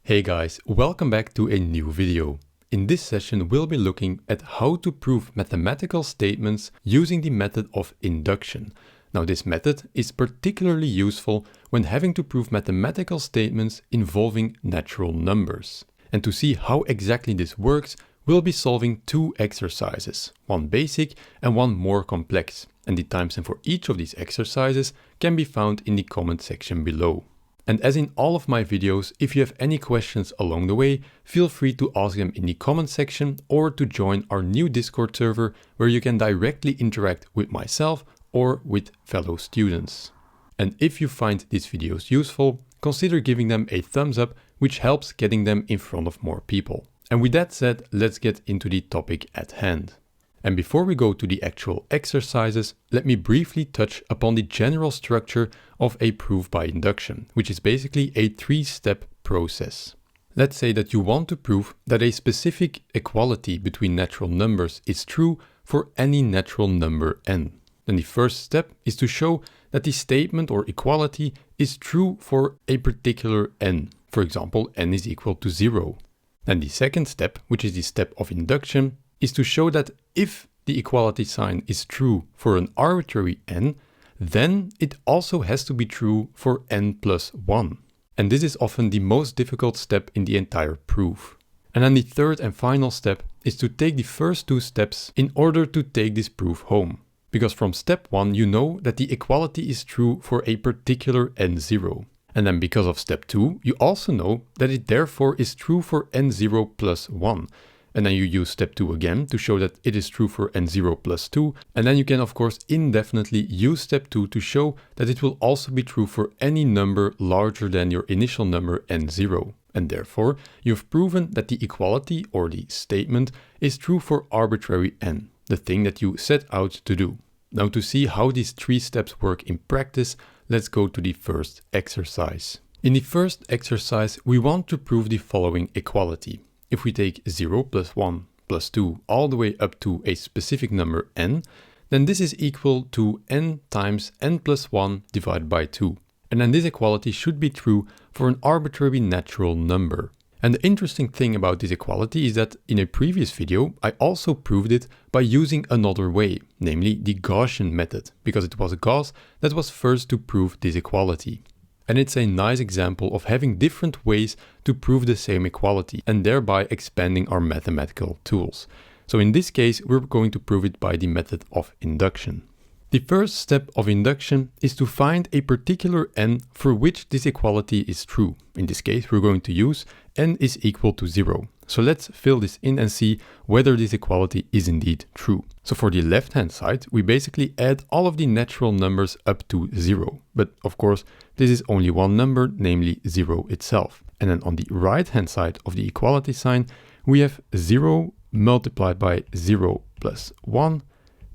Hey guys, welcome back to a new video. In this session we'll be looking at how to prove mathematical statements using the method of induction. Now this method is particularly useful when having to prove mathematical statements involving natural numbers. And to see how exactly this works, we'll be solving two exercises, one basic and one more complex. And the timestamp for each of these exercises can be found in the comment section below. And as in all of my videos, if you have any questions along the way, feel free to ask them in the comment section or to join our new Discord server where you can directly interact with myself or with fellow students. And if you find these videos useful, consider giving them a thumbs up, which helps getting them in front of more people. And with that said, let's get into the topic at hand. And before we go to the actual exercises, let me briefly touch upon the general structure of a proof by induction, which is basically a three-step process. Let's say that you want to prove that a specific equality between natural numbers is true for any natural number n. Then the first step is to show that the statement or equality is true for a particular n. For example, n is equal to 0. Then the second step, which is the step of induction, is to show that if the equality sign is true for an arbitrary n, then it also has to be true for n plus 1. And this is often the most difficult step in the entire proof. And then the third and final step is to take the first two steps in order to take this proof home. Because from step 1 you know that the equality is true for a particular n0. And then because of step 2 you also know that it therefore is true for n0 plus 1. And then you use step 2 again to show that it is true for n0 plus 2. And then you can of course indefinitely use step 2 to show that it will also be true for any number larger than your initial number n0. And therefore you've proven that the equality or the statement is true for arbitrary n, the thing that you set out to do. Now to see how these three steps work in practice, let's go to the first exercise. In the first exercise we want to prove the following equality. If we take 0 plus 1 plus 2 all the way up to a specific number n, then this is equal to n times n plus 1 divided by 2. And then this equality should be true for an arbitrary natural number. And the interesting thing about this equality is that in a previous video I also proved it by using another way, namely the Gaussian method, because it was Gauss that was first to prove this equality. And it's a nice example of having different ways to prove the same equality and thereby expanding our mathematical tools. So in this case, we're going to prove it by the method of induction. The first step of induction is to find a particular n for which this equality is true. In this case, we're going to use n is equal to 0. So let's fill this in and see whether this equality is indeed true. So for the left-hand side, we basically add all of the natural numbers up to 0. But of course, this is only one number, namely 0 itself. And then on the right-hand side of the equality sign, we have 0 multiplied by 0 plus 1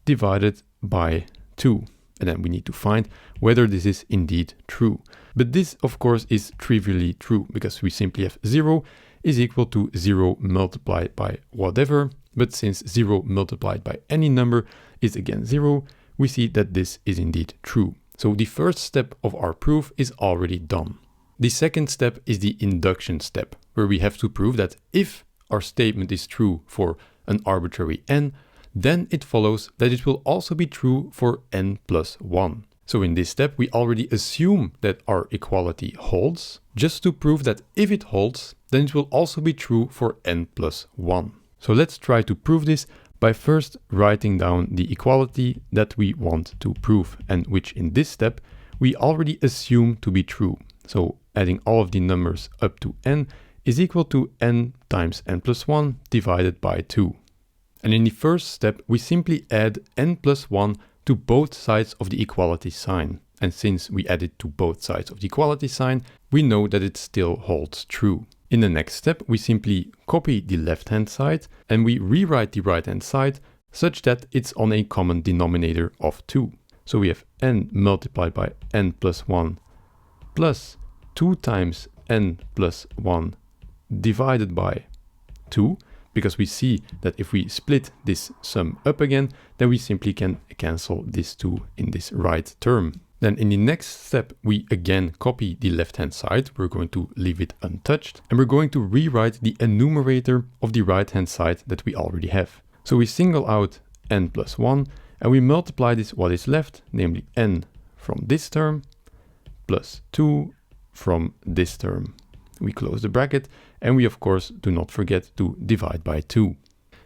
divided by 2. And then we need to find whether this is indeed true. But this, of course, is trivially true because we simply have 0 is equal to 0 multiplied by whatever. But since 0 multiplied by any number is again 0, we see that this is indeed true. So the first step of our proof is already done. The second step is the induction step, where we have to prove that if our statement is true for an arbitrary n, then it follows that it will also be true for n plus 1. So in this step, we already assume that our equality holds, just to prove that if it holds, then it will also be true for n plus 1. So let's try to prove this by first writing down the equality that we want to prove, and which in this step, we already assume to be true. So adding all of the numbers up to n is equal to n times n plus 1 divided by 2. And in the first step, we simply add n plus 1 to both sides of the equality sign. And since we add it to both sides of the equality sign, we know that it still holds true. In the next step, we simply copy the left-hand side and we rewrite the right-hand side such that it's on a common denominator of 2. So we have n multiplied by n plus 1 plus 2 times n plus 1 divided by 2. Because we see that if we split this sum up again, then we simply can cancel this 2 in this right term. Then in the next step, we again copy the left-hand side. We're going to leave it untouched, and we're going to rewrite the enumerator of the right-hand side that we already have. So we single out n plus 1, and we multiply this what is left, namely n from this term, plus 2 from this term. We close the bracket, and we of course do not forget to divide by 2.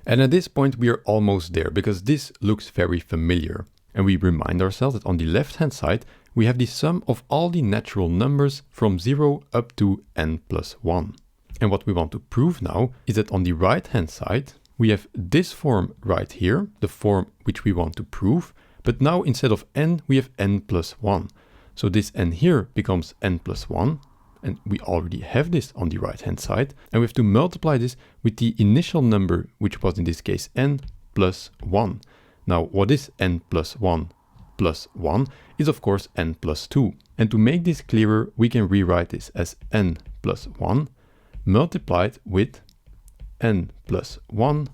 And at this point we are almost there, because this looks very familiar. And we remind ourselves that on the left-hand side, we have the sum of all the natural numbers from 0 up to n plus 1. And what we want to prove now is that on the right-hand side, we have this form right here, the form which we want to prove, but now instead of n, we have n plus 1. So this n here becomes n plus 1, and we already have this on the right-hand side, and we have to multiply this with the initial number, which was in this case n plus 1. Now, what is n plus 1 plus 1 is of course n plus 2. And to make this clearer, we can rewrite this as n plus 1 multiplied with n plus 1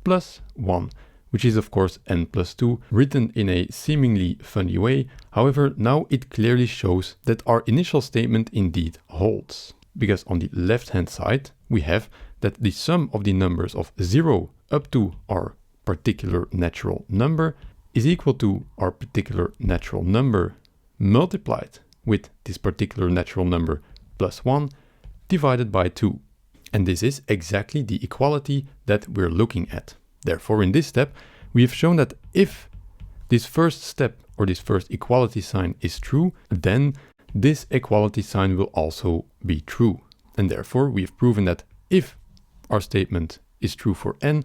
plus 1, which is of course n plus 2, written in a seemingly funny way. However, now it clearly shows that our initial statement indeed holds. Because on the left-hand side, we have that the sum of the numbers of 0 up to our particular natural number is equal to our particular natural number multiplied with this particular natural number plus 1 divided by 2. And this is exactly the equality that we're looking at. Therefore, in this step, we have shown that if this first step or this first equality sign is true, then this equality sign will also be true. And therefore, we have proven that if our statement is true for n,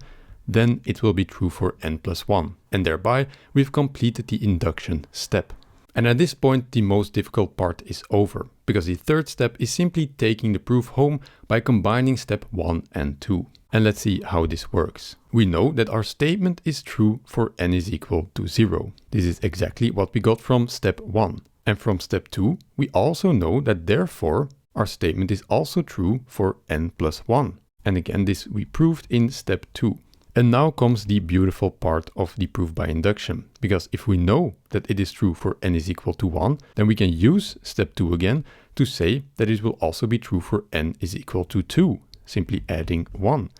then it will be true for n plus 1. And thereby, we've completed the induction step. And at this point, the most difficult part is over, because the third step is simply taking the proof home by combining step 1 and 2. And let's see how this works. We know that our statement is true for n is equal to 0. This is exactly what we got from step 1. And from step 2, we also know that therefore, our statement is also true for n plus 1. And again, this we proved in step 2. And now comes the beautiful part of the proof by induction, because if we know that it is true for n is equal to 1, then we can use step 2 again to say that it will also be true for n is equal to 2, simply adding 1.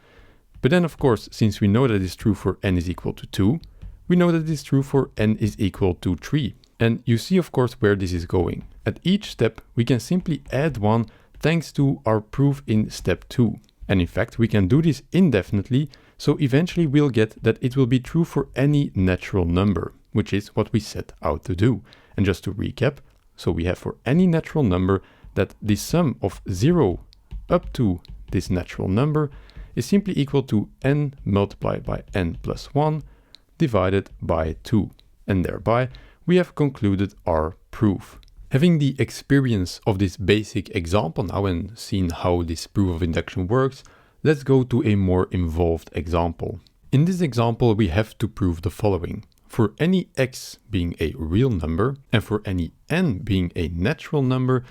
But then of course, since we know that it is true for n is equal to 2, we know that it is true for n is equal to 3. And you see of course where this is going. At each step, we can simply add 1 thanks to our proof in step 2. And in fact, we can do this indefinitely, so eventually we'll get that it will be true for any natural number, which is what we set out to do. And just to recap, so we have for any natural number that the sum of 0 up to this natural number is simply equal to n multiplied by n plus 1 divided by 2. And thereby, we have concluded our proof. Having the experience of this basic example now and seen how this proof of induction works, let's go to a more involved example. In this example, we have to prove the following. For any x being a real number and for any n being a natural number,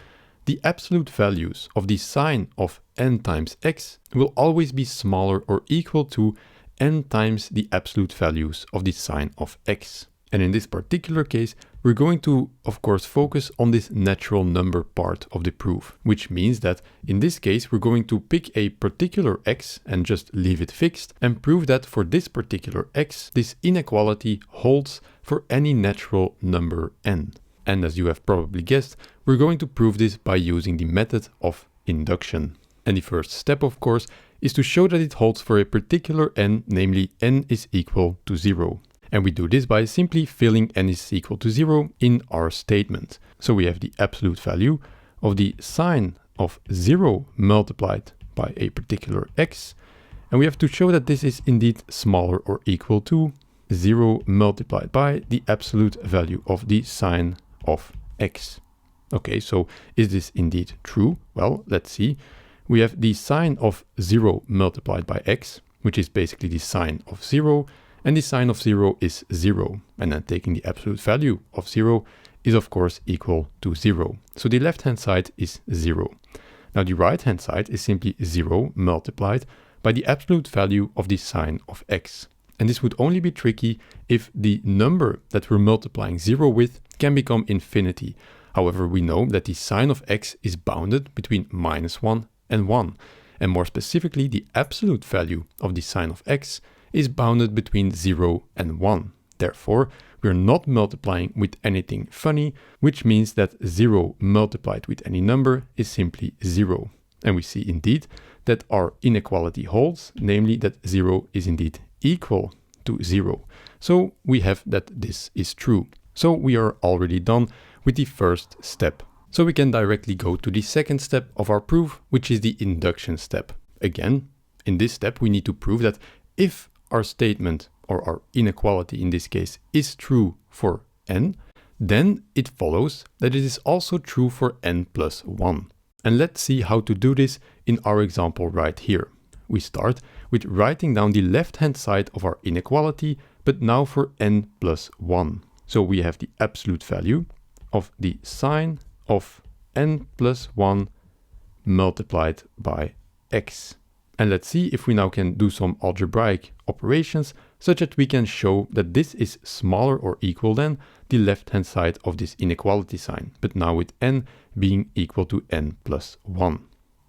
the absolute values of the sign of n times x will always be smaller or equal to n times the absolute values of the sign of x. And in this particular case, we're going to, of course, focus on this natural number part of the proof, which means that in this case, we're going to pick a particular x and just leave it fixed and prove that for this particular x, this inequality holds for any natural number n. And as you have probably guessed, we're going to prove this by using the method of induction. And the first step, of course, is to show that it holds for a particular n, namely n is equal to 0. And we do this by simply filling n is equal to 0 in our statement. So we have the absolute value of the sign of 0 multiplied by a particular x. And we have to show that this is indeed smaller or equal to 0 multiplied by the absolute value of the sign of x. Okay, so is this indeed true? Well, let's see. We have the sign of 0 multiplied by x, which is basically the sign of 0. And the sign of 0 is 0. And then taking the absolute value of 0 is of course equal to 0. So the left-hand side is 0. Now the right-hand side is simply 0 multiplied by the absolute value of the sign of x. And this would only be tricky if the number that we're multiplying 0 with can become infinity. However, we know that the sign of x is bounded between -1 and 1. And more specifically, the absolute value of the sign of x is bounded between 0 and 1. Therefore, we're not multiplying with anything funny, which means that 0 multiplied with any number is simply 0. And we see indeed that our inequality holds, namely that 0 is indeed equal to 0. So we have that this is true. So we are already done with the first step. So we can directly go to the second step of our proof, which is the induction step. Again, in this step, we need to prove that if our statement or our inequality in this case is true for n, then it follows that it is also true for n plus 1. And let's see how to do this in our example right here. We start with writing down the left-hand side of our inequality, but now for n plus 1. So we have the absolute value of the sign of n plus 1 multiplied by x. And let's see if we now can do some algebraic operations such that we can show that this is smaller or equal than the left-hand side of this inequality sign, but now with n being equal to n plus 1.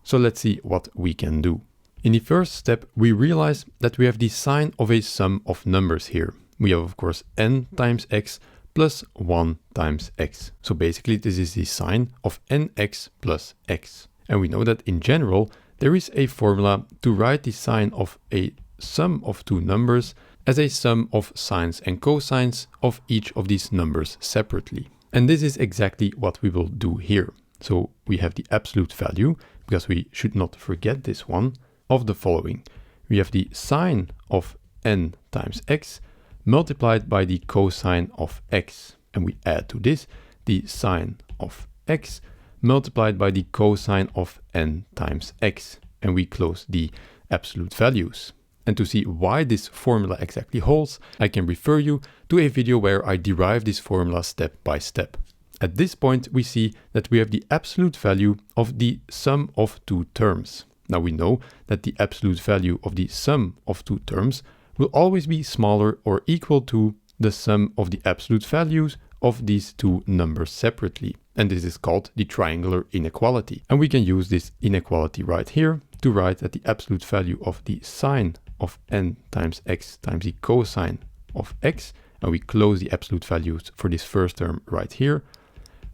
So let's see what we can do. In the first step, we realize that we have the sign of a sum of numbers here. We have, of course, n times x plus 1 times x. So basically, this is the sign of nx plus x. And we know that in general, there is a formula to write the sign of a sum of two numbers as a sum of sines and cosines of each of these numbers separately. And this is exactly what we will do here. So we have the absolute value, because we should not forget this one, of the following. We have the sine of n times x multiplied by the cosine of x. And we add to this the sine of x multiplied by the cosine of n times x. And we close the absolute values. And to see why this formula exactly holds, I can refer you to a video where I derive this formula step by step. At this point, we see that we have the absolute value of the sum of two terms. Now we know that the absolute value of the sum of two terms will always be smaller or equal to the sum of the absolute values of these two numbers separately. And this is called the triangular inequality. And we can use this inequality right here to write that the absolute value of the sine of n times x times the cosine of x, and we close the absolute values for this first term right here,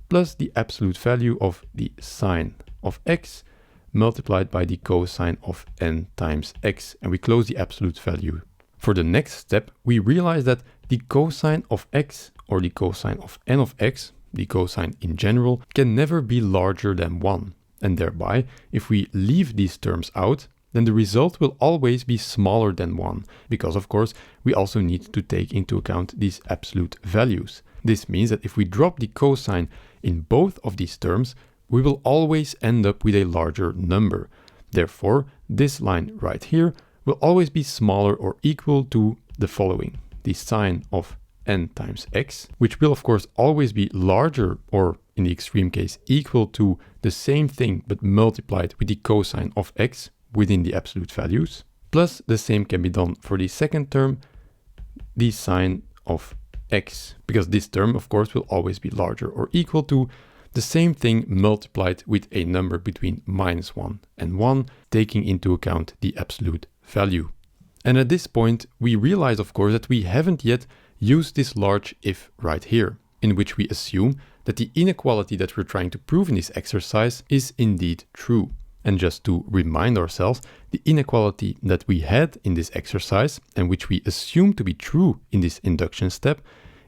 plus the absolute value of the sine of x multiplied by the cosine of n times x, and we close the absolute value. For the next step, we realize that the cosine of x or the cosine of n of x, the cosine in general, can never be larger than 1. And thereby, if we leave these terms out, then the result will always be smaller than 1, because of course we also need to take into account these absolute values. This means that if we drop the cosine in both of these terms, we will always end up with a larger number. Therefore, this line right here will always be smaller or equal to the following: the sine of n times x, which will of course always be larger, or in the extreme case equal to the same thing but multiplied with the cosine of x within the absolute values. Plus the same can be done for the second term, the sine of x, because this term of course will always be larger or equal to the same thing multiplied with a number between -1 and 1, taking into account the absolute value. And at this point we realize of course that we haven't yet used this large if right here, in which we assume that the inequality that we're trying to prove in this exercise is indeed true. And just to remind ourselves, the inequality that we had in this exercise, and which we assume to be true in this induction step,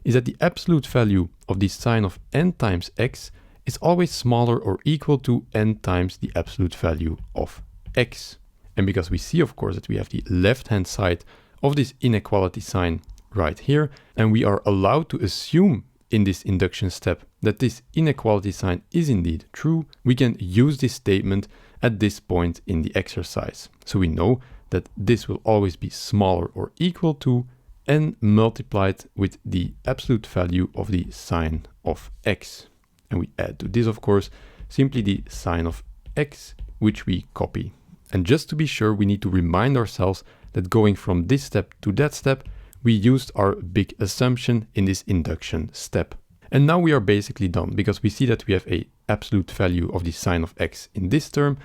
is that the absolute value of the sine of n times x is always smaller or equal to n times the absolute value of x. And because we see, of course, that we have the left-hand side of this inequality sign right here, and we are allowed to assume in this induction step that this inequality sign is indeed true, we can use this statement at this point in the exercise. So we know that this will always be smaller or equal to n multiplied with the absolute value of the sine of x. And we add to this, of course, simply the sine of x, which we copy. And just to be sure, we need to remind ourselves that going from this step to that step, we used our big assumption in this induction step. And now we are basically done, because we see that we have a absolute value of the sine of x in this term,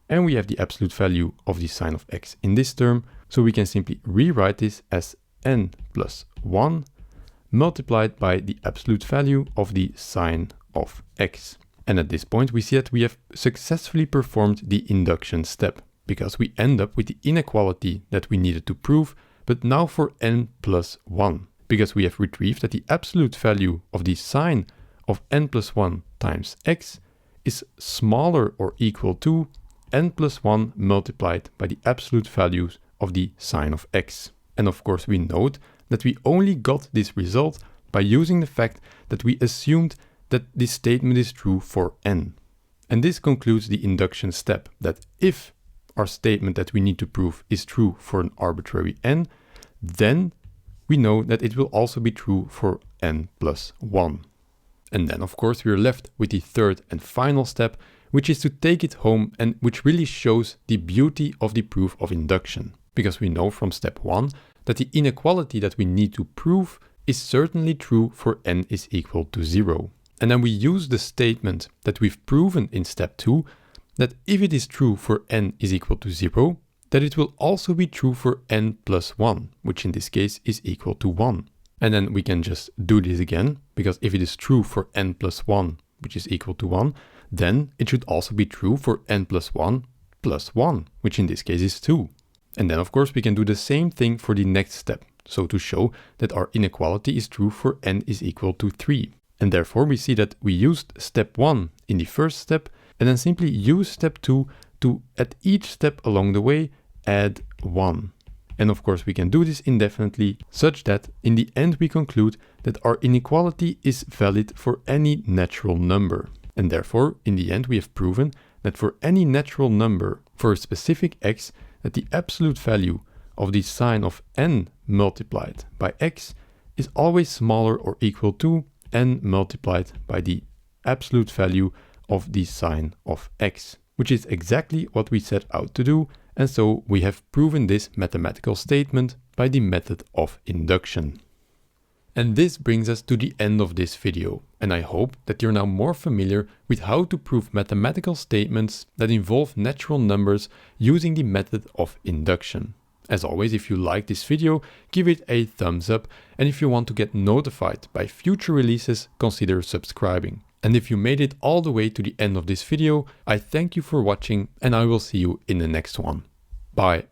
and we have the absolute value of the sine of x in this term. So we can simply rewrite this as n plus 1 multiplied by the absolute value of the sine of x. And at this point, we see that we have successfully performed the induction step, because we end up with the inequality that we needed to prove, but now for n plus 1, because we have retrieved that the absolute value of the sine of n plus 1 times x is smaller or equal to n plus 1 multiplied by the absolute values of the sine of x. And of course, we note that we only got this result by using the fact that we assumed that this statement is true for n. And this concludes the induction step, that if our statement that we need to prove is true for an arbitrary n, then we know that it will also be true for n plus 1. And then of course we are left with the third and final step, which is to take it home, and which really shows the beauty of the proof of induction. Because we know from step 1 that the inequality that we need to prove is certainly true for n is equal to 0. And then we use the statement that we've proven in step 2, that if it is true for n is equal to 0, that it will also be true for n plus 1, which in this case is equal to 1. And then we can just do this again, because if it is true for n plus 1, which is equal to 1, then it should also be true for n plus 1, which in this case is 2. And then of course we can do the same thing for the next step, so to show that our inequality is true for n is equal to 3. And therefore we see that we used step 1 in the first step, and then simply use step 2 to, at each step along the way, add 1. And of course we can do this indefinitely, such that in the end we conclude that our inequality is valid for any natural number. And therefore, in the end we have proven that for any natural number for a specific x, that the absolute value of the sine of n multiplied by x is always smaller or equal to n multiplied by the absolute value of the sine of x, which is exactly what we set out to do. And so we have proven this mathematical statement by the method of induction. And this brings us to the end of this video, and I hope that you're now more familiar with how to prove mathematical statements that involve natural numbers using the method of induction. As always, if you like this video, give it a thumbs up, and if you want to get notified by future releases, consider subscribing. And if you made it all the way to the end of this video, I thank you for watching, and I will see you in the next one. Bye.